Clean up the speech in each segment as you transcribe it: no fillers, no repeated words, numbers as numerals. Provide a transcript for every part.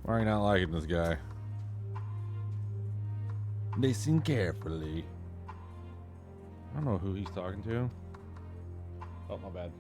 Why are you not liking this guy? Listen carefully. I don't know who he's talking to. Oh, my bad.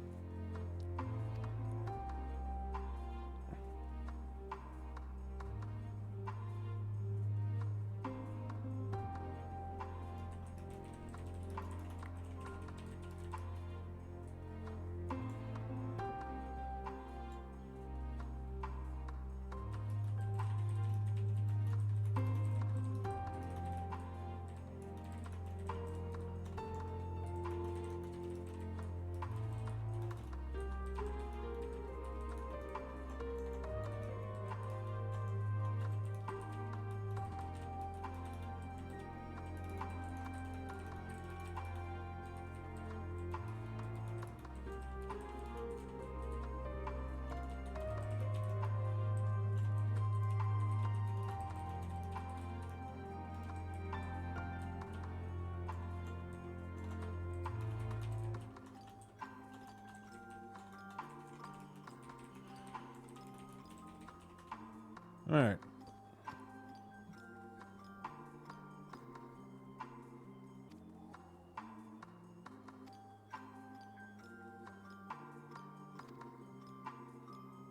All right.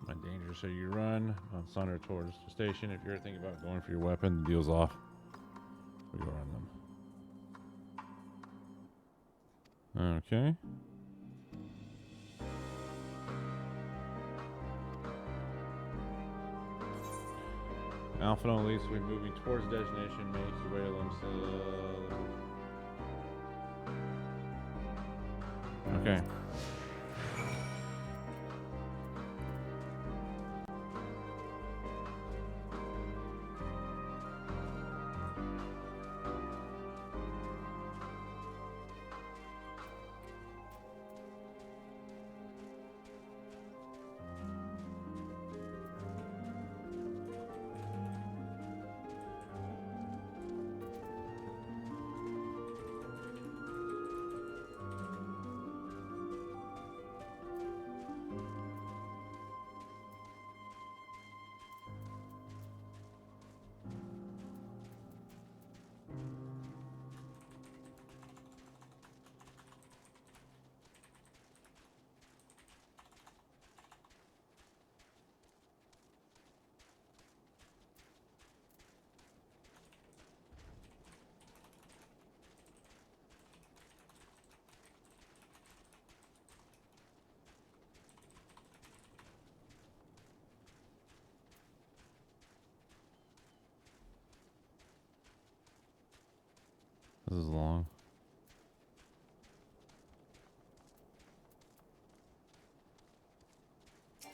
My danger, so you run on Sunder towards the station. If you're thinking about going for your weapon, the deal's off. We go around them. Okay. Alpha no leads, we're moving towards destination. Make your way to them. Okay. This is long. So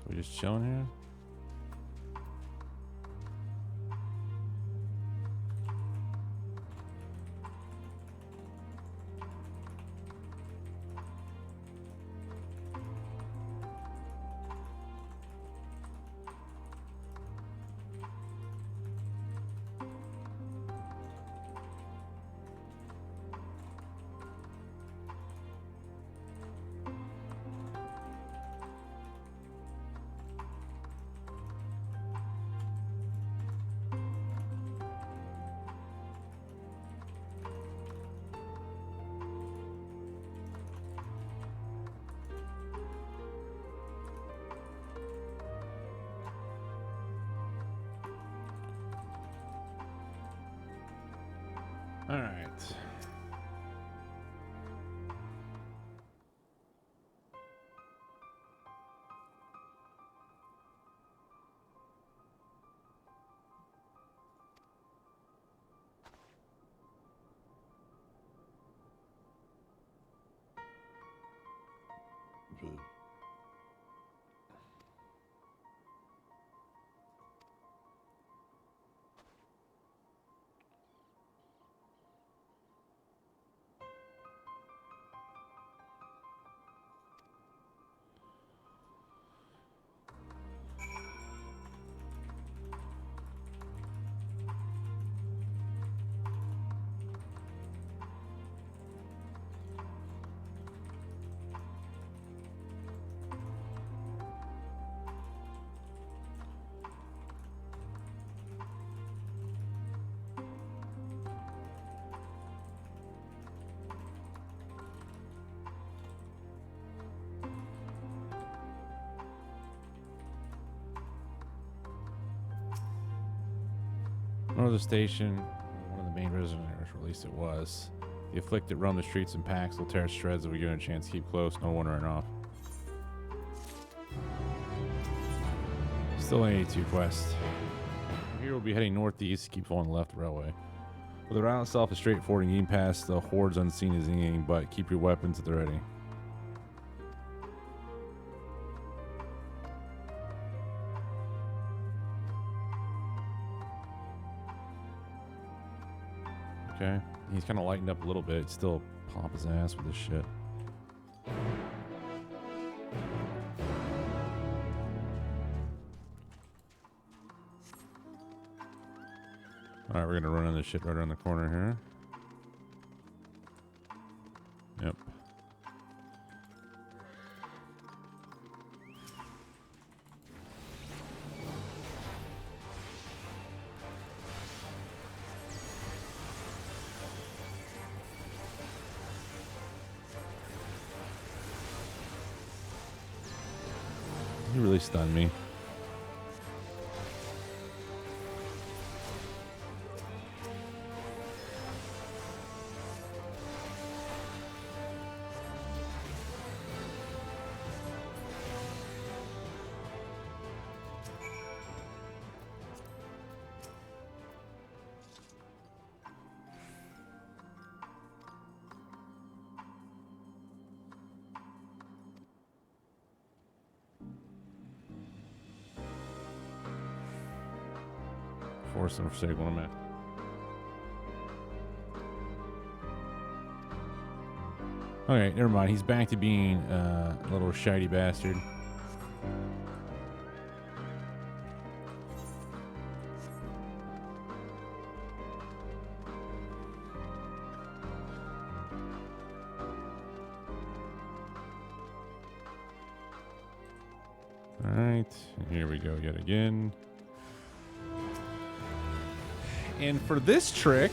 we just chilling here? All right. Northern Station, one of the main prisoners, or at least it was. The afflicted roam the streets in packs, will tear shreds if we give them a chance to keep close. No one running off. Still an 82 quest. From here we'll be heading northeast, keep following the left railway. Well, the route itself is straightforward and getting past the hordes unseen is anything but keep your weapons at the ready. Okay, he's kind of lightened up a little bit. Still pump his ass with this shit. All right, we're gonna run on this shit right around the corner here. Yep. He really stunned me. Force and forsake one man. Okay, never mind. He's back to being a little shiny bastard. All right, and here we go yet again. And for this trick,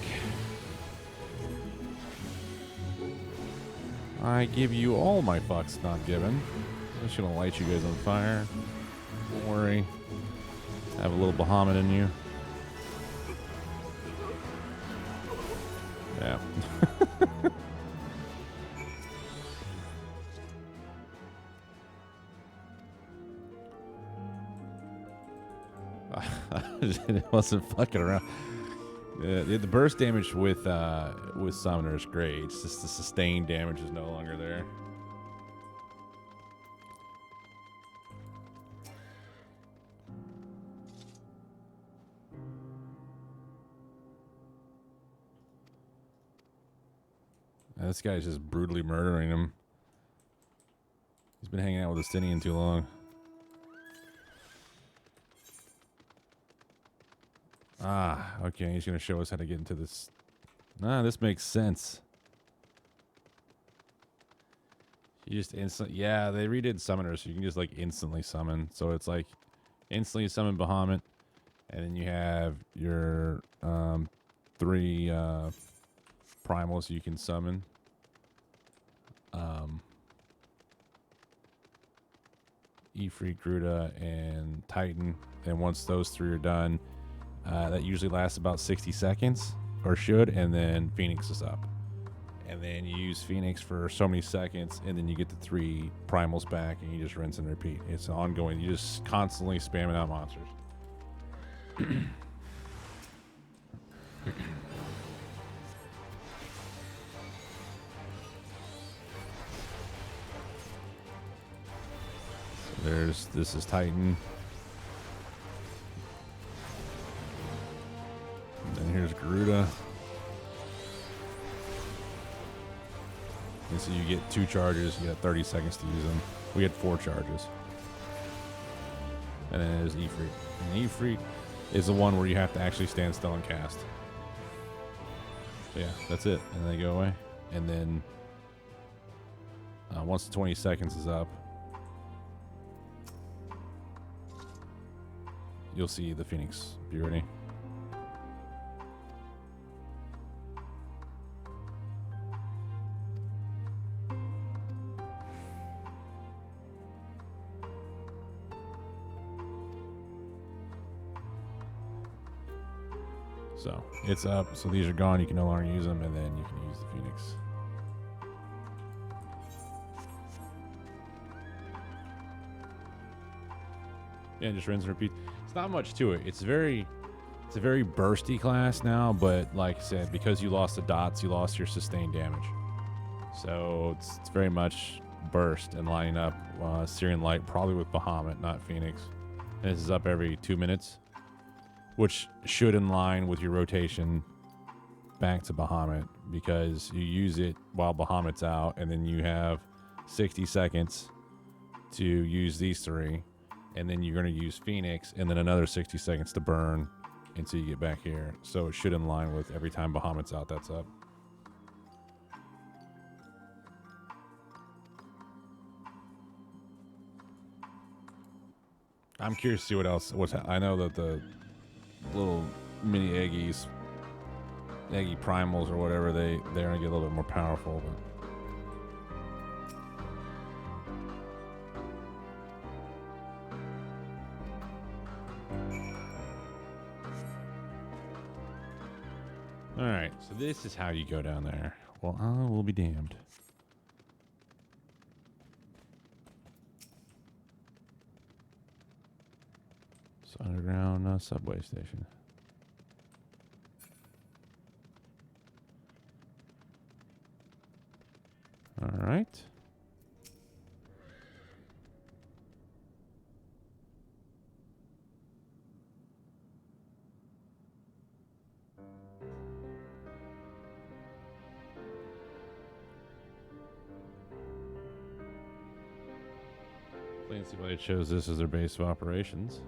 I give you all my fucks not given. I'm just gonna light you guys on fire. Don't worry. I have a little Bahamut in you. Yeah. It wasn't fucking around. The burst damage with Summoner is great. It's just the sustained damage is no longer there. And this guy's just brutally murdering him. He's been hanging out with Justinian too long. Ah, okay, he's going to show us how to get into this. Nah, this makes sense. You just yeah, they redid Summoner, so you can just, like, instantly summon. So it's, like, instantly summon Bahamut, and then you have your 3 primals you can summon. Ifrit, Gruta, and Titan. And once those 3 are done, that usually lasts about 60 seconds, or should, and then Phoenix is up. And then you use Phoenix for so many seconds, and then you get the 3 primals back, and you just rinse and repeat. It's ongoing. You just constantly spamming out monsters. This is Titan. And then here's Garuda. And so you get 2 charges, you got 30 seconds to use them. We had 4 charges. And then there's Ifrit. And Ifrit is the one where you have to actually stand still and cast. So yeah, that's it. And they go away. And then once the 20 seconds is up, you'll see the Phoenix purity. So it's up. So these are gone. You can no longer use them, and then you can use the Phoenix. Yeah, just rinse and repeat. It's not much to it. It's a very bursty class now, but like I said, because you lost the dots, you lost your sustained damage. So it's very much burst and lining up Syrian Light, probably with Bahamut, not Phoenix. And this is up every 2 minutes, which should in line with your rotation back to Bahamut, because you use it while Bahamut's out, and then you have 60 seconds to use these three, and then you're going to use Phoenix, and then another 60 seconds to burn until you get back here. So it should in line with every time Bahamut's out, that's up. I'm curious to see what else. I know that the little mini Eggy primals or whatever, they're gonna get a little bit more powerful. All right, so this is how you go down there. Well, I will be damned. It's underground subway station. All right. Fancy way it shows this as their base of operations.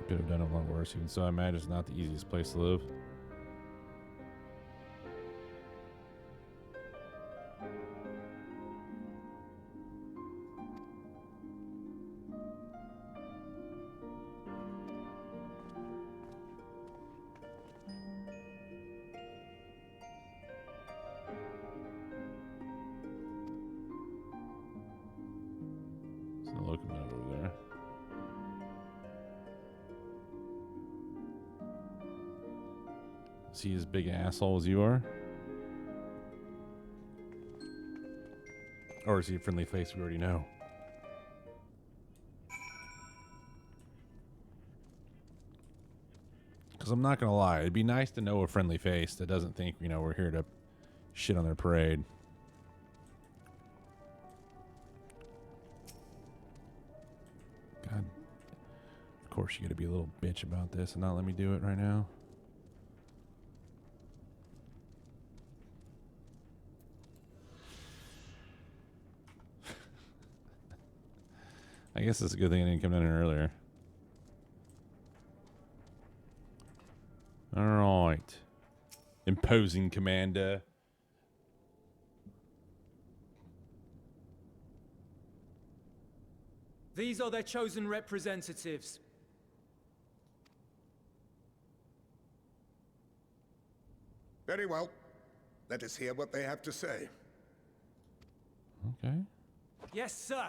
Could have done it a lot worse, even so. I imagine it's not the easiest place to live. There's no locomotive over there. Is he as big an asshole as you are? Or is he a friendly face we already know? Because I'm not going to lie, it'd be nice to know a friendly face that doesn't think, we're here to shit on their parade. God. Of course you got to be a little bitch about this and not let me do it right now. I guess it's a good thing I didn't come down here earlier. All right. Imposing commander. These are their chosen representatives. Very well. Let us hear what they have to say. Okay. Yes, sir.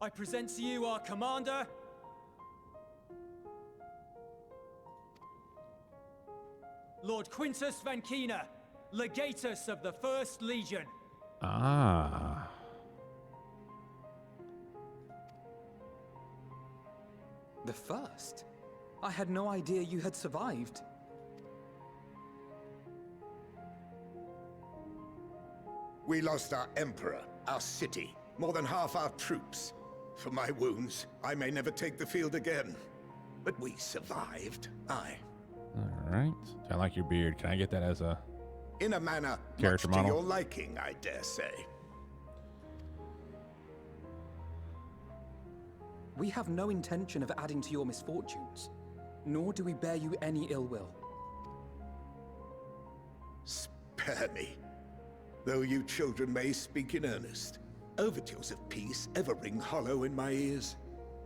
I present to you our commander, Lord Quintus Vankina, legatus of the First Legion. Ah. The first? I had no idea you had survived. We lost our emperor, our city, more than half our troops. For my wounds, I may never take the field again. But we survived, aye. All right. I like your beard. Can I get that as a... In a manner character much to model? your liking, I dare say. We have no intention of adding to your misfortunes, nor do we bear you any ill will. Spare me. Though you children may speak in earnest, overtures of peace ever ring hollow in my ears.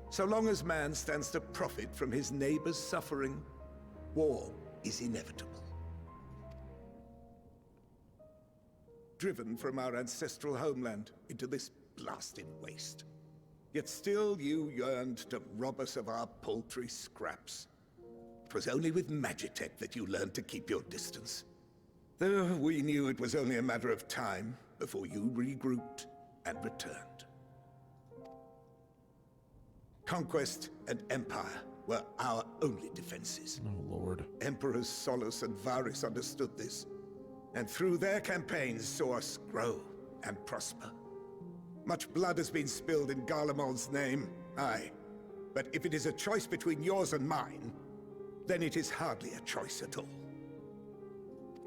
So long as man stands to profit from his neighbor's suffering, war is inevitable. driven from our ancestral homeland into this blasted waste. Yet still you yearned to rob us of our paltry scraps. It was only with Magitech that you learned to keep your distance. Though we knew it was only a matter of time before you regrouped and returned. Conquest and Empire were our only defenses. Oh, Lord. Emperors Solus and Varys understood this, and through their campaigns saw us grow and prosper. Much blood has been spilled in Garlemald's name, aye. But if it is a choice between yours and mine, then it is hardly a choice at all.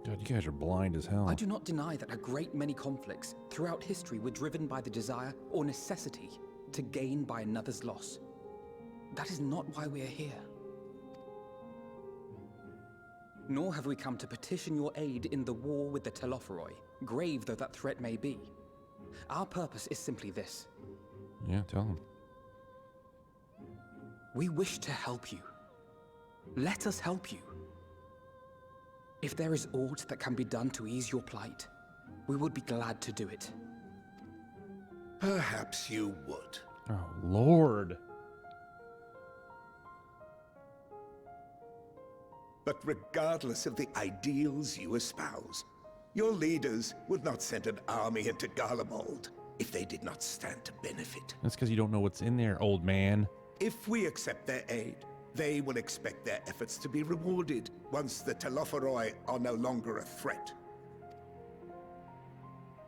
God, you guys are blind as hell. I do not deny that a great many conflicts throughout history were driven by the desire or necessity to gain by another's loss. That is not why we are here. Nor have we come to petition your aid in the war with the Telophoroi, grave though that threat may be. Our purpose is simply this. Yeah, tell him. We wish to help you. Let us help you. If there is aught that can be done to ease your plight, we would be glad to do it. Perhaps you would. Oh, Lord. But regardless of the ideals you espouse, your leaders would not send an army into Garlemald if they did not stand to benefit. That's because you don't know what's in there, old man. If we accept their aid, they will expect their efforts to be rewarded once the Telophoroi are no longer a threat.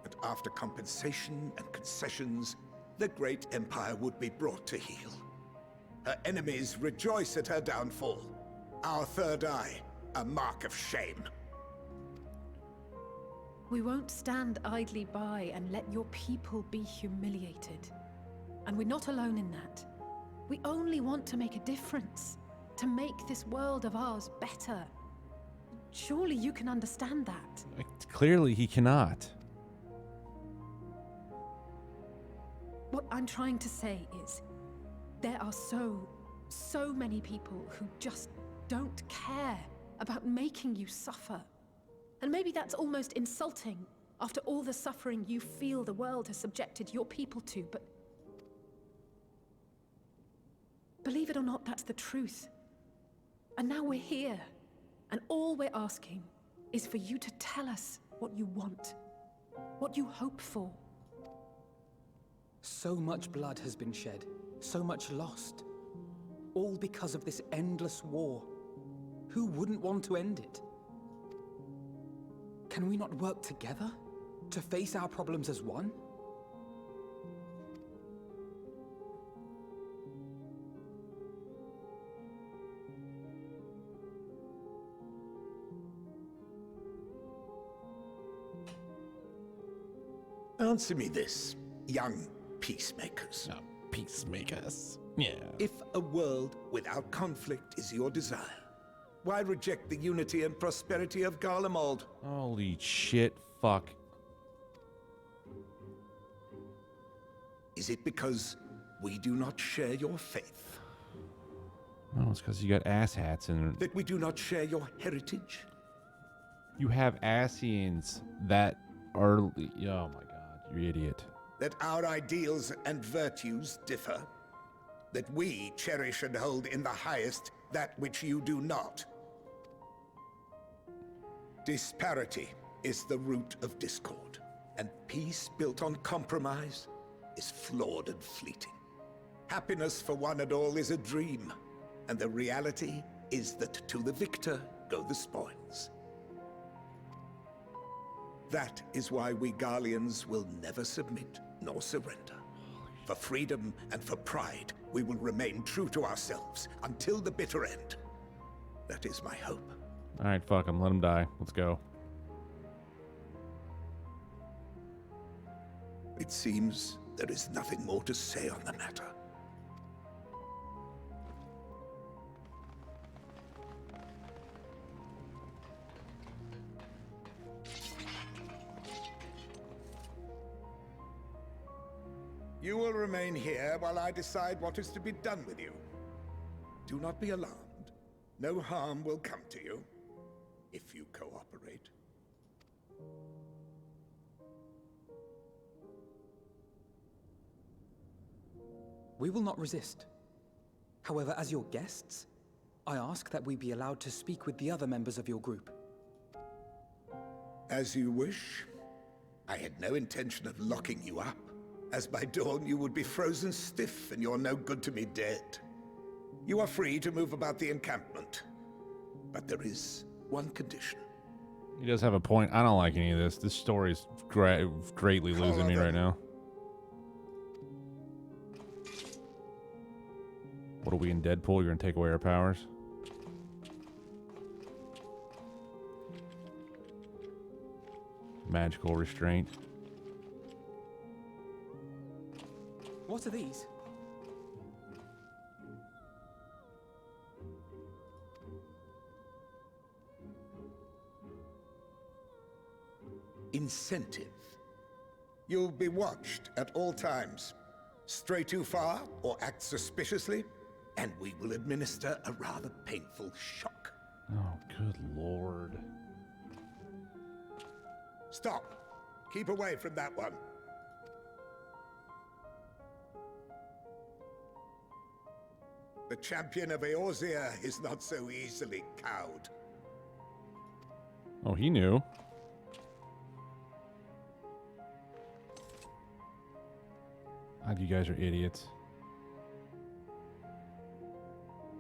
But after compensation and concessions, the great empire would be brought to heel. Her enemies rejoice at her downfall. Our third eye, a mark of shame. We won't stand idly by and let your people be humiliated. And we're not alone in that. We only want to make a difference, to make this world of ours better. Surely you can understand that. Clearly, he cannot. What I'm trying to say is, there are so many people who just don't care about making you suffer. And maybe that's almost insulting after all the suffering you feel the world has subjected your people to, but believe it or not, that's the truth. And now we're here, and all we're asking is for you to tell us what you want, what you hope for. So much blood has been shed, so much lost. All because of this endless war. Who wouldn't want to end it? Can we not work together to face our problems as one? Answer me this, young peacemakers. Oh, peacemakers. Yeah. If a world without conflict is your desire, why reject the unity and prosperity of Garlemald? Holy shit, fuck. Is it because we do not share your faith? No, it's because you got asshats and That we do not share your heritage? you have Asians that are. Oh my god, you idiot. That our ideals and virtues differ? That we cherish and hold in the highest that which you do not? Disparity is the root of discord, and peace built on compromise is flawed and fleeting. Happiness for one and all is a dream, and the reality is that to the victor go the spoils. That is why we Garleans will never submit nor surrender. For freedom and for pride, we will remain true to ourselves until the bitter end. That is my hope. Alright, fuck him. Let him die. Let's go. It seems there is nothing more to say on the matter. You will remain here while I decide what is to be done with you. Do not be alarmed. No harm will come to you if you cooperate. We will not resist. However, as your guests, I ask that we be allowed to speak with the other members of your group. As you wish. I had no intention of locking you up, as by dawn you would be frozen stiff and you're no good to me dead. You are free to move about the encampment, but there is one condition. He does have a point. I don't like any of this. This story's greatly losing me right now. What are we in Deadpool? You're gonna take away our powers? Magical restraint. What are these? Incentive. You'll be watched at all times. Stray too far or act suspiciously, and we will administer a rather painful shock. Oh, good lord. Stop. Keep away from that one. The champion of Eorzea is not so easily cowed. Oh, he knew. God, you guys are idiots.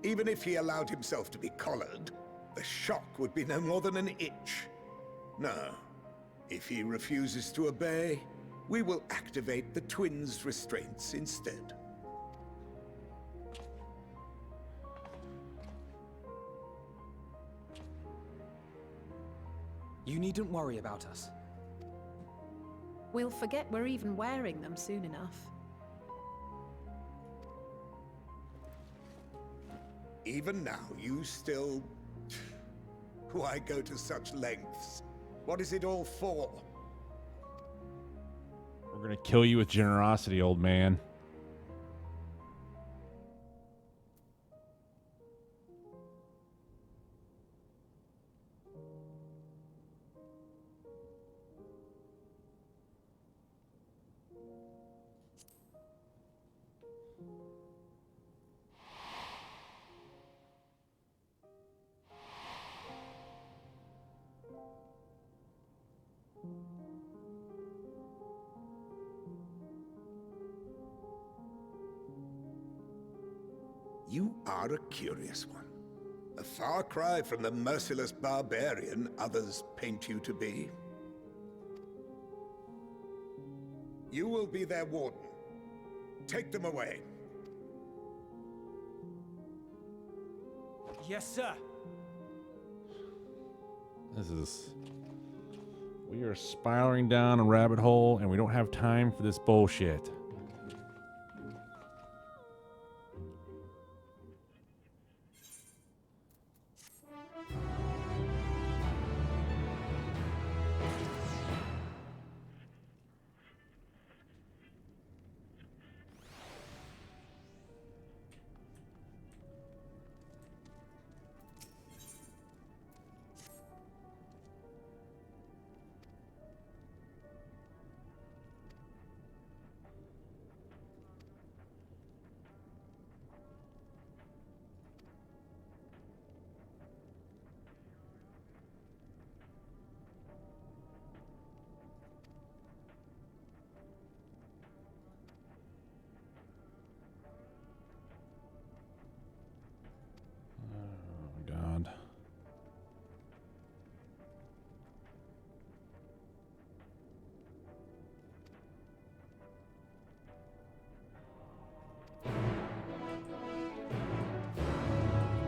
Even if he allowed himself to be collared, the shock would be no more than an itch. No. If he refuses to obey, we will activate the twins' restraints instead. You needn't worry about us. We'll forget we're even wearing them soon enough. Even now, you still... Why go to such lengths? What is it all for? We're gonna kill you with generosity, old man. You are a curious one. A far cry from the merciless barbarian others paint you to be. You will be their warden. Take them away. Yes, sir. This is... We are spiraling down a rabbit hole, and we don't have time for this bullshit. God.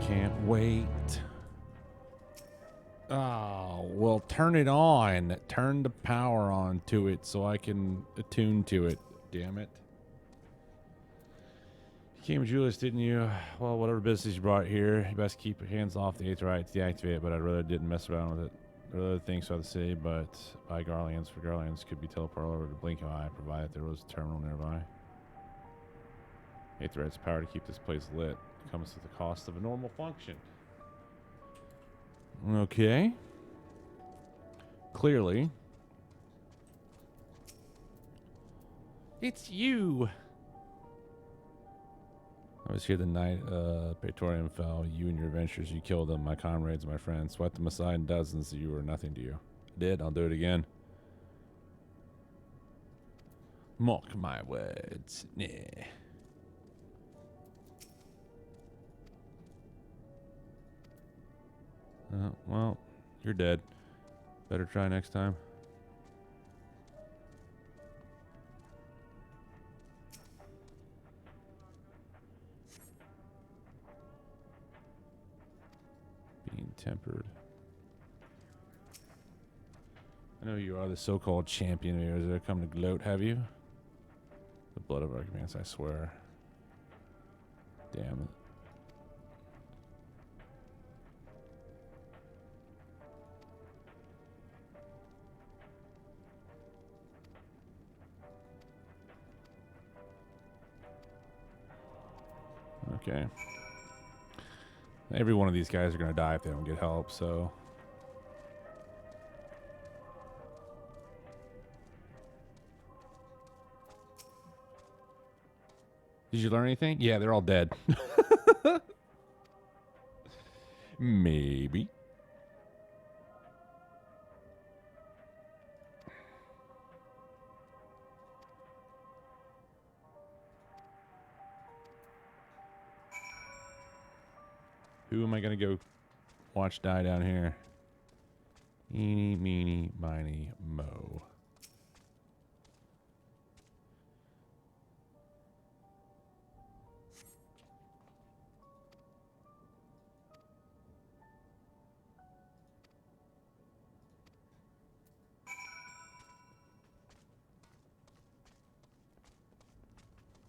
Can't wait. Oh, well, turn it on. Turn the power on to it so I can attune to it. Damn it. You came with Julius, didn't you? Well, whatever business you brought here, you best keep your hands off the Aetheryte to deactivate it, but I'd rather didn't mess around with it. There are other things I have to say, but by Garlands for Garlands could be teleported over to blink of an eye, provided there was a terminal nearby. Aetheryte's power to keep this place lit comes at the cost of a normal function. Okay. Clearly. It's you. I was here the night Praetorium fell. You and your adventures, you killed them. My comrades, my friends. Swept them aside in dozens. You were nothing to you. I did. I'll do it again. Mark my words. Nah. Well, you're dead. Better try next time. Being tempered. I know you are the so-called champion of yours. Have come to gloat, have you? The blood of arguments, I swear. Damn it. Okay. Every one of these guys are going to die if they don't get help, so... Did you learn anything? Yeah, they're all dead. Maybe. Who am I going to go watch die down here? Eeny, meeny, miny, mo.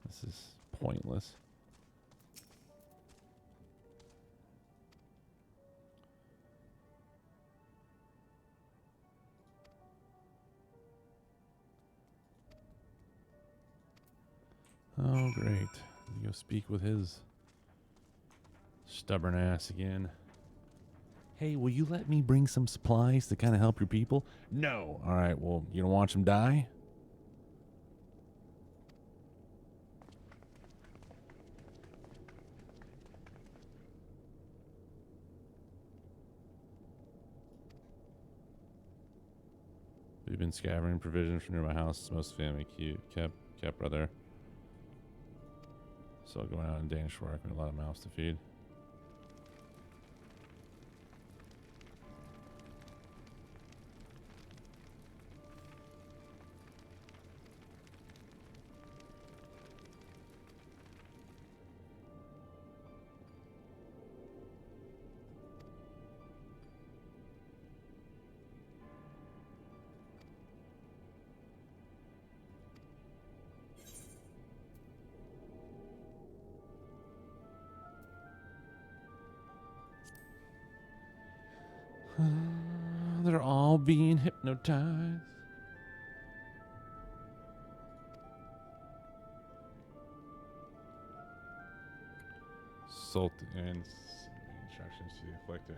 This is pointless. Oh, great. You go speak with his stubborn ass again. Hey, will you let me bring some supplies to kind of help your people? No. All right, well, you don't watch them die? We've been scattering provisions from near my house. It's most family kept brother. So going out in Danish work and a lot of mouths to feed. They're all being hypnotized. Salt and instructions to the afflicted.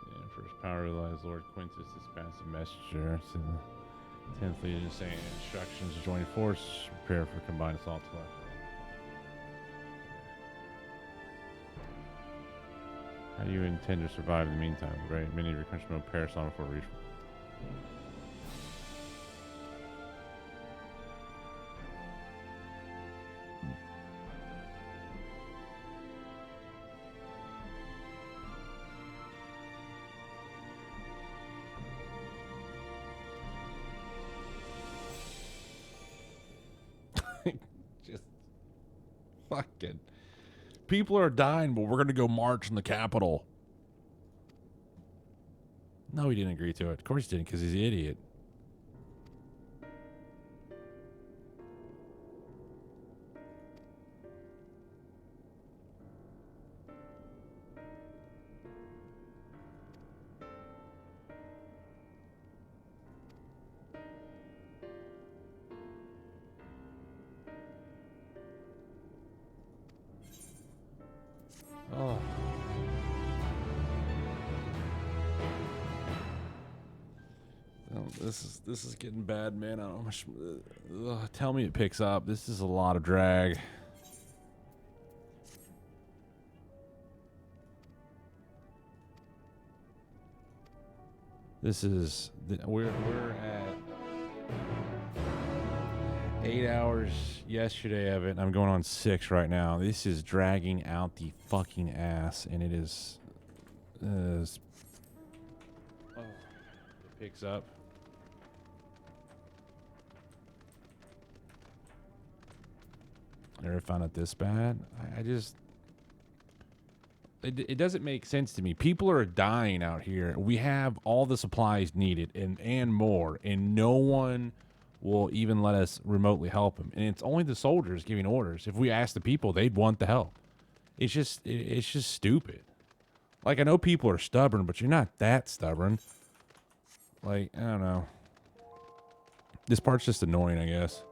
The Emperor's power relies Lord Quintus dispatched a messenger to the 10th Legion saying instructions to join force, prepare for combined assault to left. How do you intend to survive in the meantime? Right, many of your countrymen will perish long before reach. Just fucking. People are dying, but we're going to go march in the Capitol. No, he didn't agree to it. Of course he didn't, because he's an idiot. Oh. Oh, this is getting bad, man. I don't know how much. Tell me it picks up. This is a lot of drag. This is we're at 8 hours yesterday of it, and I'm going on 6 right now. This is dragging out the fucking ass, and it is. It picks up. Never found it this bad. I just. It doesn't make sense to me. People are dying out here. We have all the supplies needed and more, and no one will even let us remotely help them. And it's only the soldiers giving orders. If we ask the people, they'd want the help. It's just stupid. Like, I know people are stubborn, but you're not that stubborn. Like, I don't know. This part's just annoying, I guess.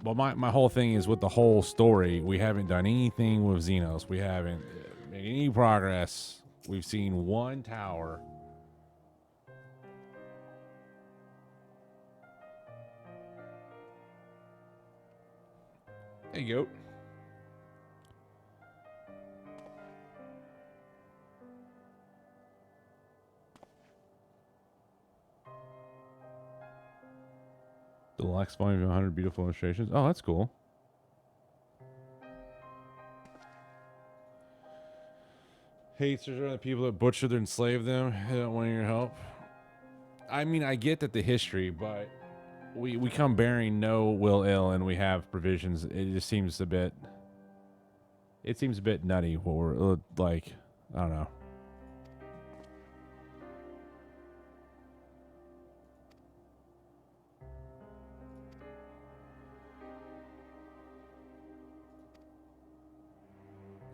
Well, my whole thing is with the whole story, we haven't done anything with Xenos. We haven't made any progress. We've seen one tower. There you go. Deluxe volume of 100 beautiful illustrations. Oh, that's cool. Hates are the people that butchered and enslaved them. They don't want your help. I mean, I get that the history, but we come bearing no ill, and we have provisions. It just seems a bit. It seems a bit nutty. What we're like, I don't know.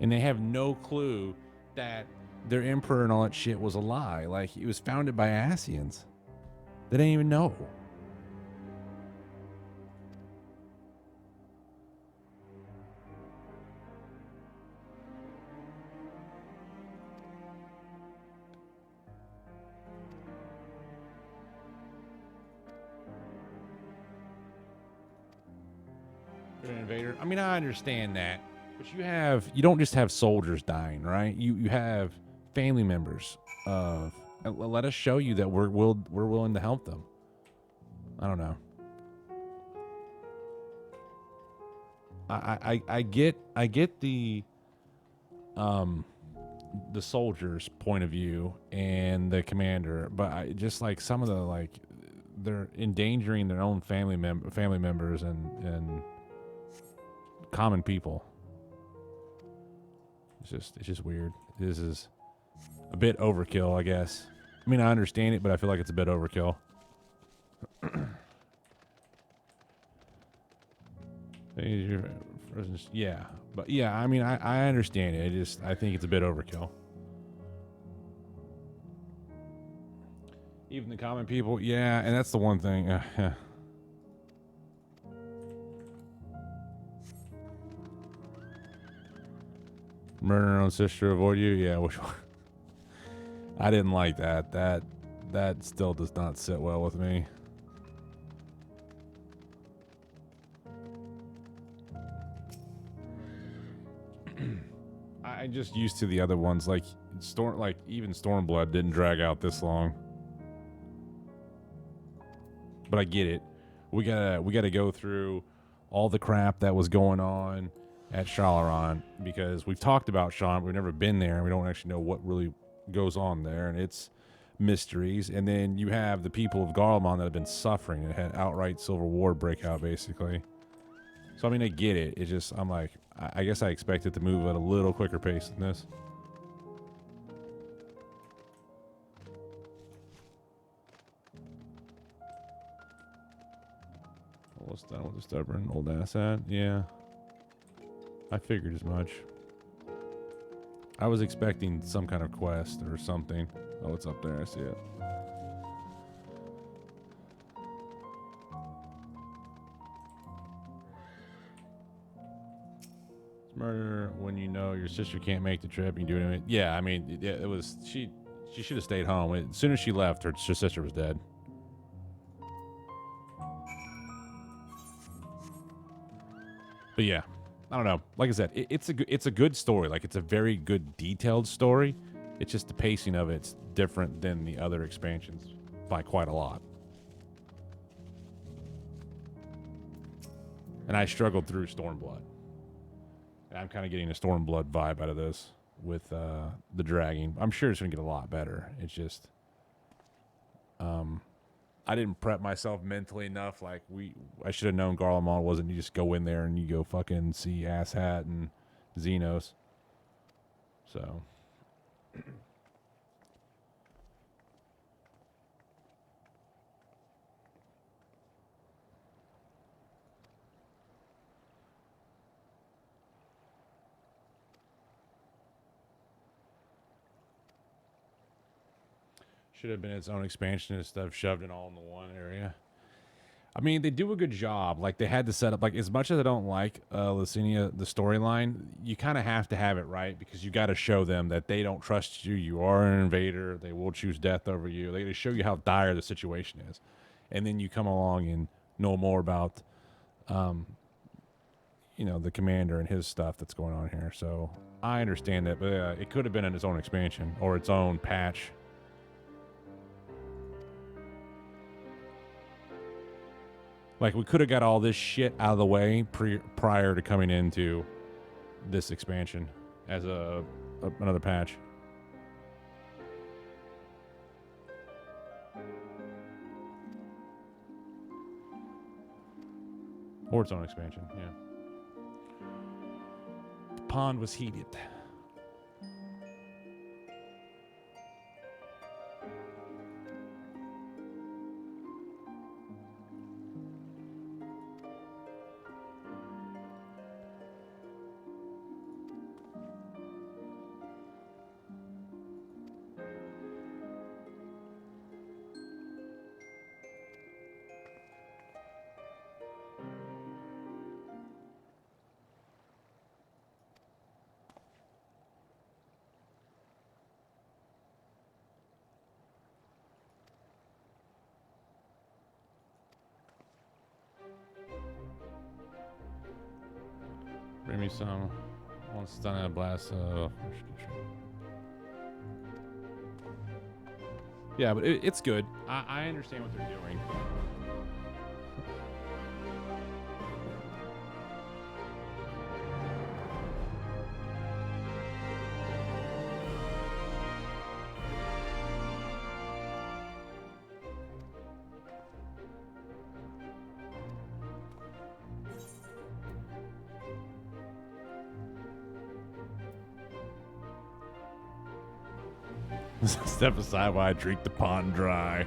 And they have no clue that their emperor and all that shit was a lie. Like, it was founded by Asians. They didn't even know. You're an invader. I mean, I understand that. But you don't just have soldiers dying, right? You have family members. Let us show you that we're willing to help them. I don't know. I get the soldiers' point of view and the commander, but I just like some of the they're endangering their own family members and common people. It's just weird. This is a bit overkill, I guess. I mean, I understand it, but I feel like it's a bit overkill. Yeah, but yeah, I mean, I understand it. I think it's a bit overkill. Even the common people, yeah, and that's the one thing. Murder her own sister, avoid you. Yeah, which one? I didn't like that. That still does not sit well with me. I'm just used to the other ones. Like even Stormblood didn't drag out this long. But I get it. We gotta go through all the crap that was going on at Shalaran, because we've talked about Sean, we've never been there, and we don't actually know what really goes on there, and it's mysteries. And then you have the people of Garlemald that have been suffering and had outright civil war break out, basically. So I mean, I get it. It's just I'm like, I guess I expect it to move at a little quicker pace than this. Almost done with the stubborn old asshat. Yeah. I figured as much. I was expecting some kind of quest or something. Oh, it's up there. I see it. It's murder when you know your sister can't make the trip and you do it. Yeah, I mean, yeah, it was. She She should have stayed home. As soon as she left, her sister was dead. But yeah, I don't know. Like I said, it's a good story. Like, it's a very good detailed story. It's just the pacing of it's different than the other expansions by quite a lot. And I struggled through Stormblood. And I'm kind of getting a Stormblood vibe out of this with the dragging. I'm sure it's going to get a lot better. It's just, I didn't prep myself mentally enough. Like, I should have known Garlemald wasn't. You just go in there and you go fucking see Asshat and Xenos. So. Should have been its own expansion instead of shoved it all in the one area. I mean, they do a good job. Like, they had to set up, like, as much as I don't like Licinia, the storyline, you kind of have to have it right because you got to show them that they don't trust you. You are an invader. They will choose death over you. They show you how dire the situation is. And then you come along and know more about, you know, the commander and his stuff that's going on here. So I understand that, but it could have been in its own expansion or its own patch. Like, we could have got all this shit out of the way prior to coming into this expansion as another patch. Or its own expansion, yeah. The pond was heated. Bring me some. One stun and a blast. Yeah, but it's good. I understand what they're doing. Step aside while I drink the pond dry.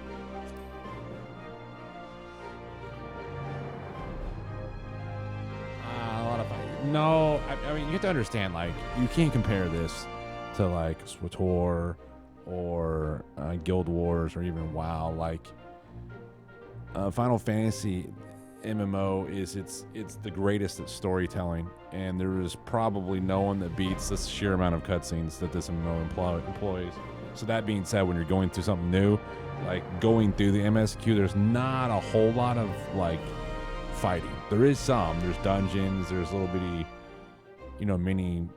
A lot of fun. No, I mean, you have to understand, like, you can't compare this to, like, SWTOR or Guild Wars or even WoW. Like, Final Fantasy MMO is it's the greatest at storytelling, and there is probably no one that beats the sheer amount of cutscenes that this MMO employs. So that being said, when you're going through something new, like going through the MSQ, there's not a whole lot of, like, fighting. There is some. There's dungeons. There's little bitty, you know, mini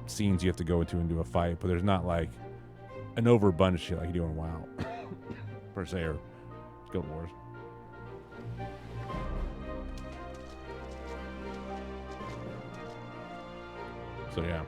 scenes you have to go into and do a fight. But there's not, like, an overabundance shit like you do in WoW, per se, or Guild Wars. So, yeah.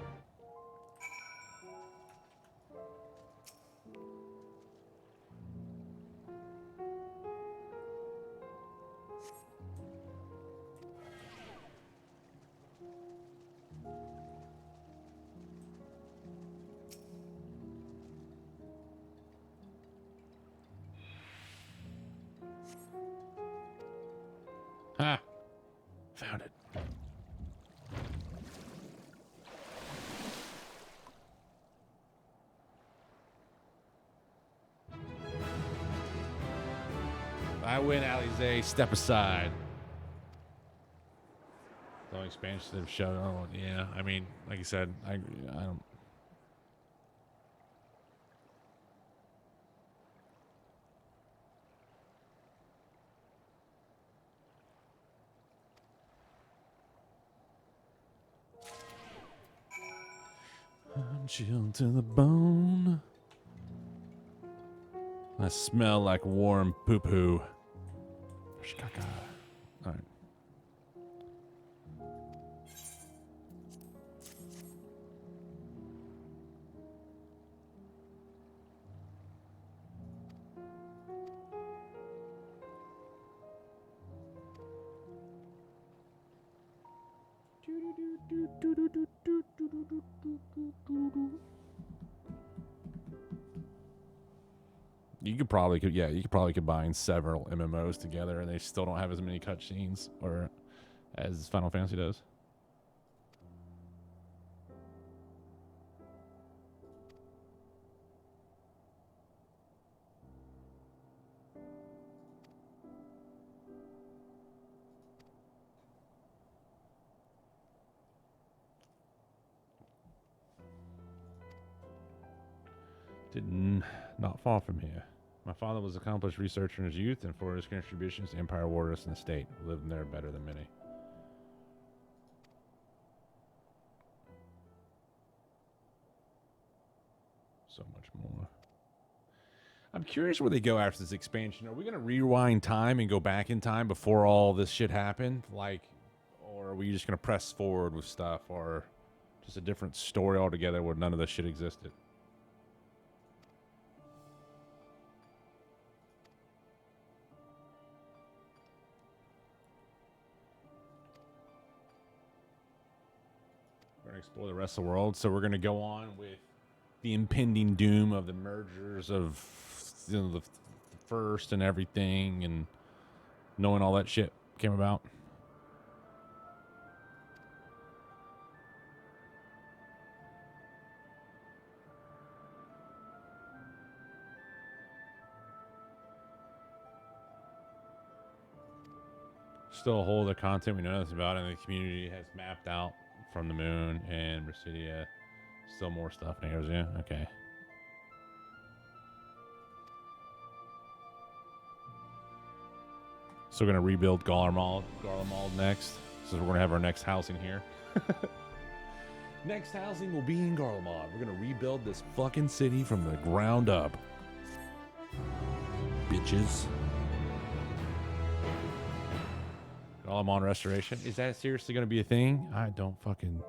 Ha! Found it. I win, Alize. Step aside. No expansion of show. Oh, yeah. I mean, like you said, I don't. Chill to the bone. I smell like warm poo-poo. Shkaka. All right. You could probably combine several MMOs together, and they still don't have as many cutscenes or as Final Fantasy does. Not far from here. My father was an accomplished researcher in his youth, and for his contributions to Empire, Warders, and the state, lived there better than many. So much more. I'm curious where they go after this expansion. Are we going to rewind time and go back in time before all this shit happened? Like, or are we just going to press forward with stuff, or just a different story altogether where none of this shit existed? Explore the rest of the world. So we're going to go on with the impending doom of the mergers of the first and everything, and knowing all that shit came about. Still a whole other content we know nothing about, and the community has mapped out from the moon and Brasilia. Still more stuff in Arizona. Okay. So we're going to rebuild Garlemald next. So we're going to have our next housing here. Next housing will be in Garlemald. We're going to rebuild this fucking city from the ground up. Bitches. Garlemald restoration. Is that seriously going to be a thing? I don't fucking...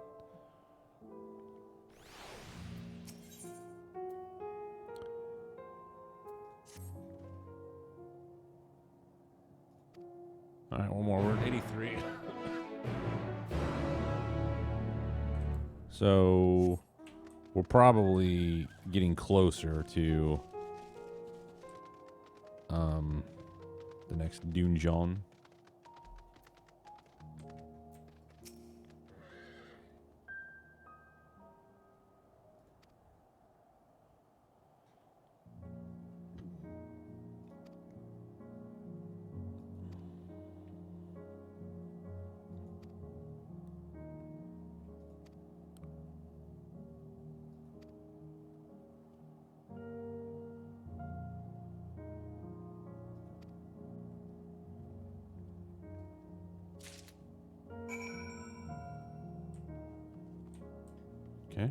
All right, one more. We're at 83. So we're probably getting closer to the next Dungeon. Okay.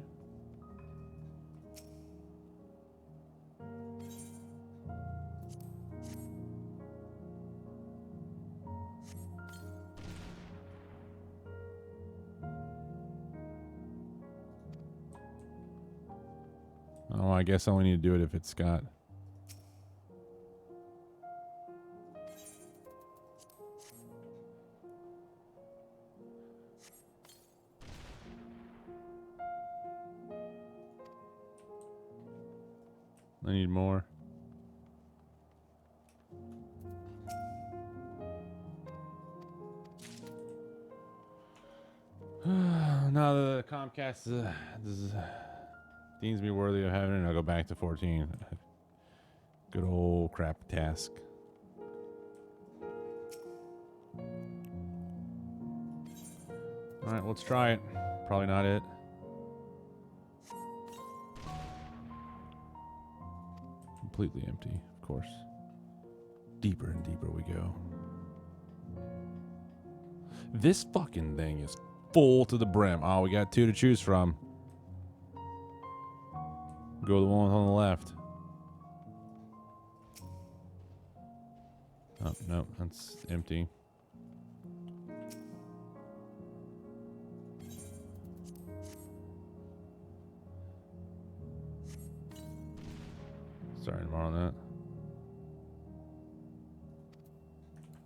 Oh, I guess I only need to do it if it's got... I need more. Now the Comcast deems me worthy of having it, I'll go back to 14. Good old crap task. Alright, let's try it. Probably not it. Completely empty, of course. Deeper and deeper we go. This fucking thing is full to the brim. Oh, we got two to choose from. Go the one on the left. Oh, no, that's empty. Sorry, more on that.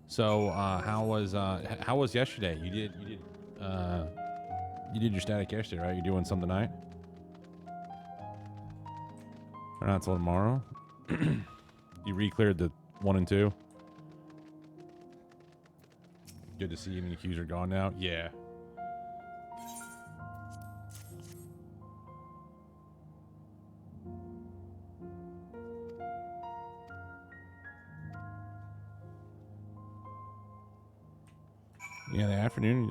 So, how was yesterday? You did your static yesterday, right? You doing some tonight? Or not till tomorrow? You re-cleared the 1 and 2? Good to see any queues are gone now. Yeah. Yeah, the afternoon,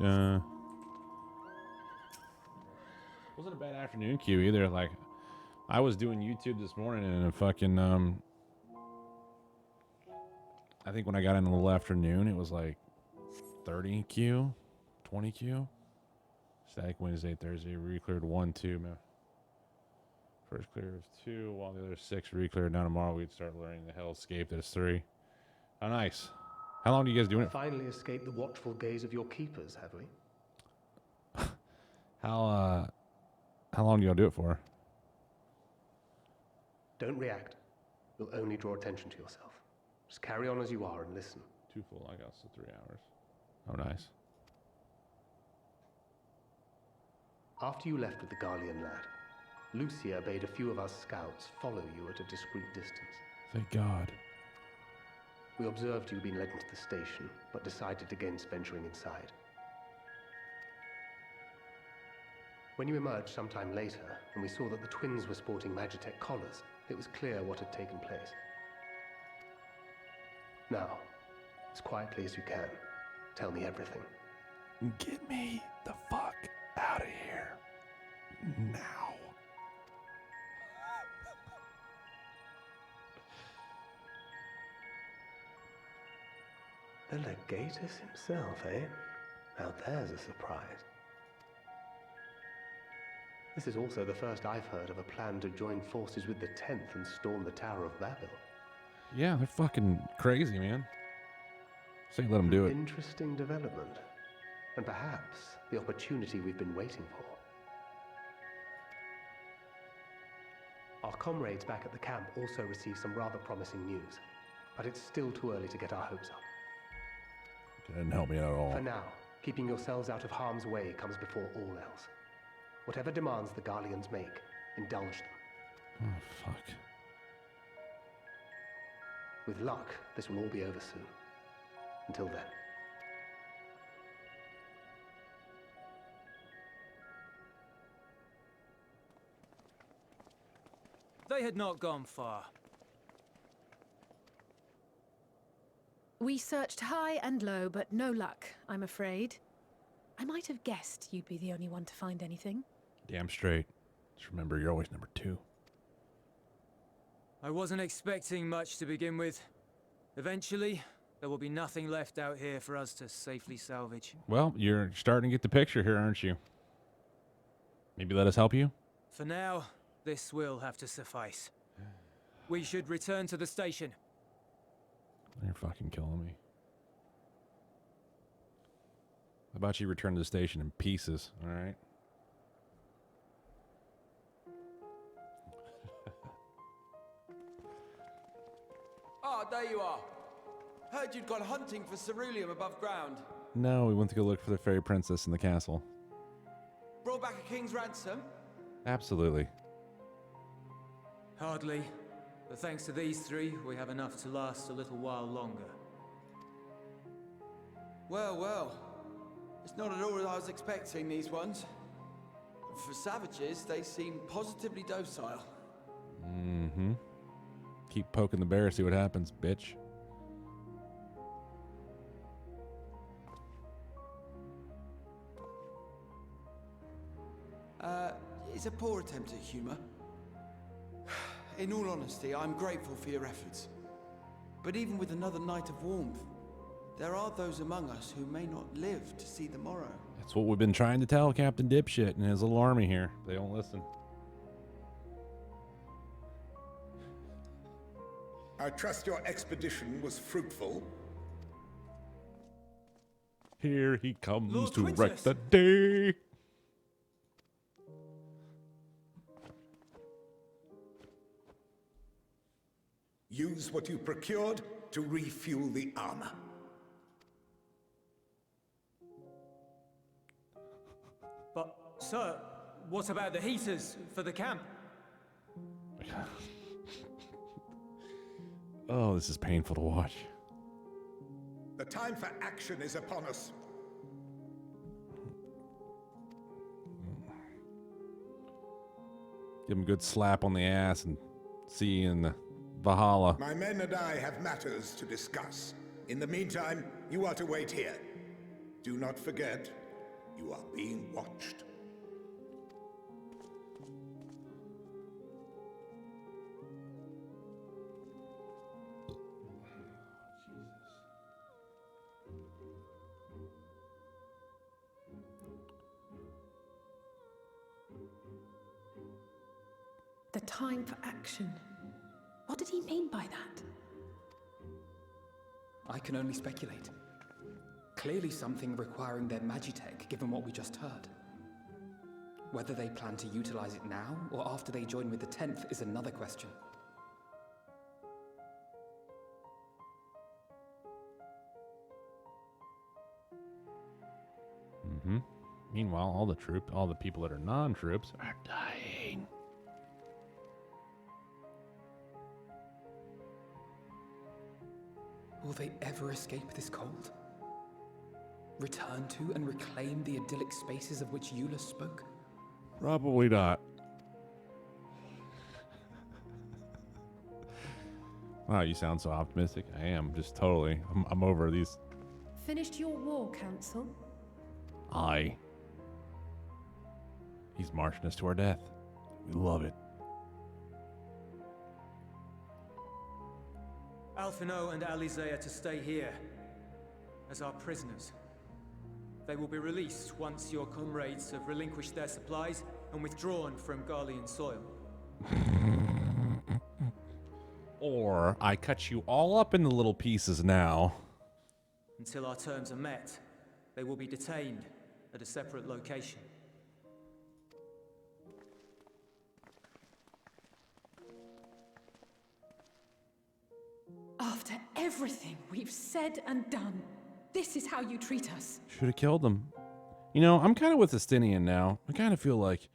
wasn't a bad afternoon queue either. Like, I was doing YouTube this morning and a fucking, I think when I got in a little afternoon, it was like 30 queue, 20 queue. Static Wednesday, Thursday, re-cleared 1, 2. First clear of 2, while the other 6 re-cleared. Now tomorrow we'd start learning the hellscape that is 3. Oh, nice. How long do you guys doing it? Finally escaped the watchful gaze of your keepers, have we? How long do y'all do it for? Don't react. You'll only draw attention to yourself. Just carry on as you are and listen. 2 full lockouts, so 3 hours. Oh, nice. After you left with the Garlean lad, Lucia bade a few of us scouts follow you at a discreet distance. Thank God. We observed you being led into the station, but decided against venturing inside. When you emerged sometime later, and we saw that the twins were sporting Magitech collars, it was clear what had taken place. Now, as quietly as you can, tell me everything. Get me the fuck out of here. Now. The Legatus himself, eh? Now there's a surprise. This is also the first I've heard of a plan to join forces with the 10th and storm the Tower of Babel. Yeah, they're fucking crazy, man. Say let them do it. Interesting development. And perhaps the opportunity we've been waiting for. Our comrades back at the camp also received some rather promising news, but it's still too early to get our hopes up. Didn't help me at all. For now, keeping yourselves out of harm's way comes before all else. Whatever demands the Garleans make, indulge them. Oh, fuck. With luck, this will all be over soon. Until then. They had not gone far. We searched high and low, but no luck, I'm afraid. I might have guessed you'd be the only one to find anything. Damn straight. Just remember, you're always number 2. I wasn't expecting much to begin with. Eventually, there will be nothing left out here for us to safely salvage. Well, you're starting to get the picture here, aren't you? Maybe let us help you? For now, this will have to suffice. We should return to the station. You're fucking killing me. How about you return to the station in pieces, alright? Ah, there you are. Heard you'd gone hunting for ceruleum above ground. No, we went to go look for the fairy princess in the castle. Brought back a king's ransom? Absolutely. Hardly. But thanks to these 3, we have enough to last a little while longer. Well, well. It's not at all as I was expecting, these ones. For savages, they seem positively docile. Mm-hmm. Keep poking the bear, see what happens, bitch. It's a poor attempt at humor. In all honesty, I'm grateful for your efforts. But even with another night of warmth, there are those among us who may not live to see the morrow. That's what we've been trying to tell Captain Dipshit and his little army here. They don't listen. I trust your expedition was fruitful. Here he comes Lord to wreck Quintus. the day. Use what you procured to refuel the armor. But, sir, what about the heaters for the camp? Oh, this is painful to watch. The time for action is upon us. Give him a good slap on the ass and see you in the Valhalla. My men and I have matters to discuss. In the meantime, you are to wait here. Do not forget, you are being watched. The time for action. What did he mean by that? I can only speculate. Clearly something requiring their magitech, given what we just heard. Whether they plan to utilize it now, or after they join with the 10th, is another question. Mm-hmm. Meanwhile, all the people that are non-troops are dying. Will they ever escape this cold? Return to and reclaim the idyllic spaces of which Euless spoke? Probably not. Wow, you sound so optimistic. I am just totally. I'm over these. Finished your war, Council? Aye. He's marching us to our death. We love it. Alphino and Alizé are to stay here as our prisoners. They will be released once your comrades have relinquished their supplies and withdrawn from Garlean soil. Or I cut you all up into little pieces now. Until our terms are met, they will be detained at a separate location. After everything we've said and done, this is how you treat us. Should have killed them. You know, I'm kind of with Estinian now. I kind of feel like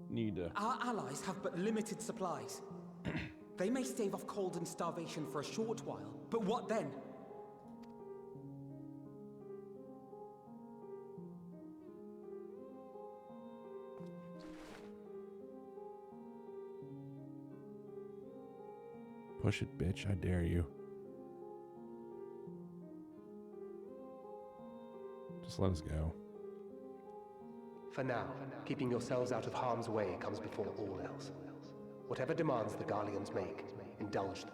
need to. Our allies have but limited supplies. They may stave off cold and starvation for a short while, but what then? Push it, bitch. I dare you. Just let us go. For now, keeping yourselves out of harm's way comes before all else. Whatever demands the Garleans make, indulge them.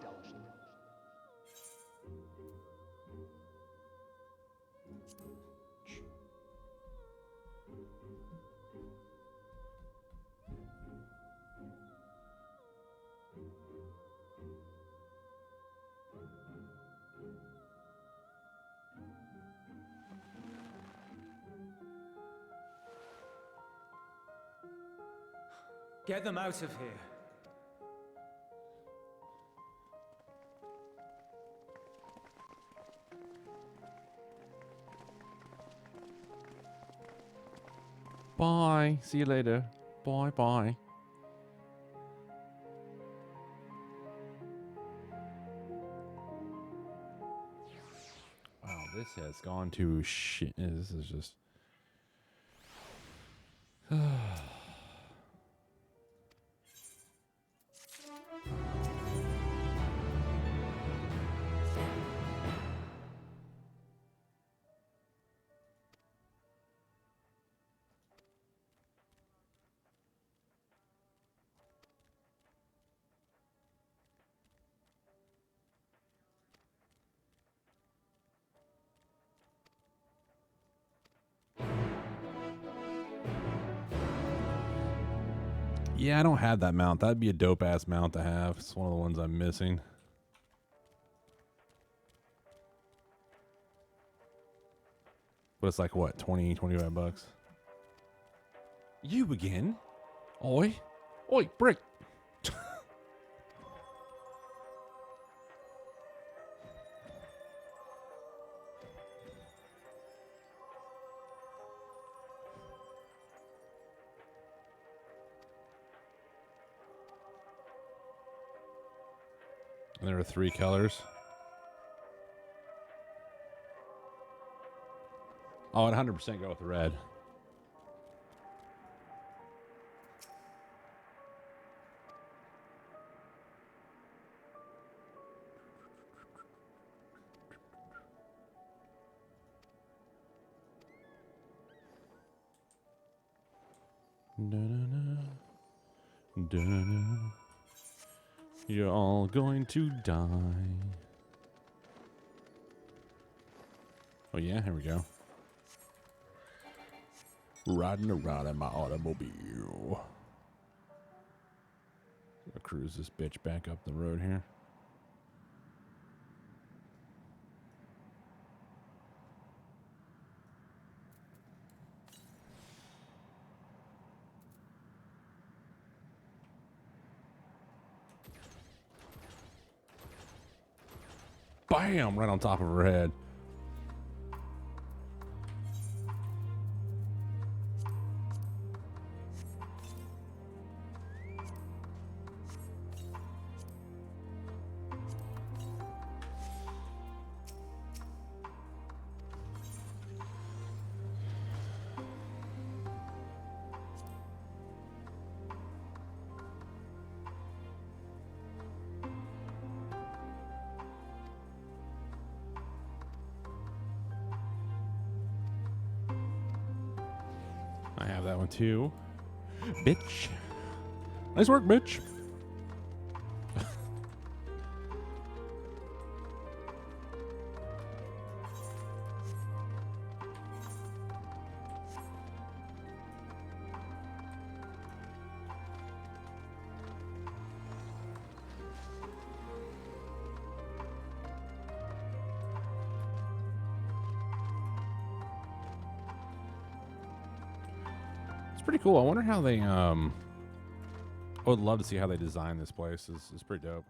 Get them out of here. Bye. See you later. Bye bye. Wow, this has gone to shit. This is just. Yeah, I don't have that mount. That'd be a dope ass mount to have. It's one of the ones I'm missing. But it's like what, 20, 25 bucks? You again? Oi. Oi, brick. And there are 3 colors. Oh, I'd 100% go with the red. Da-na-na. Da-na. You're all going to die. Oh yeah, here we go. Riding around in my automobile. I'll cruise this bitch back up the road here. Bam! Right on top of her head. I have that one too. Bitch. Nice work, bitch. It's pretty cool. I wonder how they I would love to see how they design this place. It's pretty dope.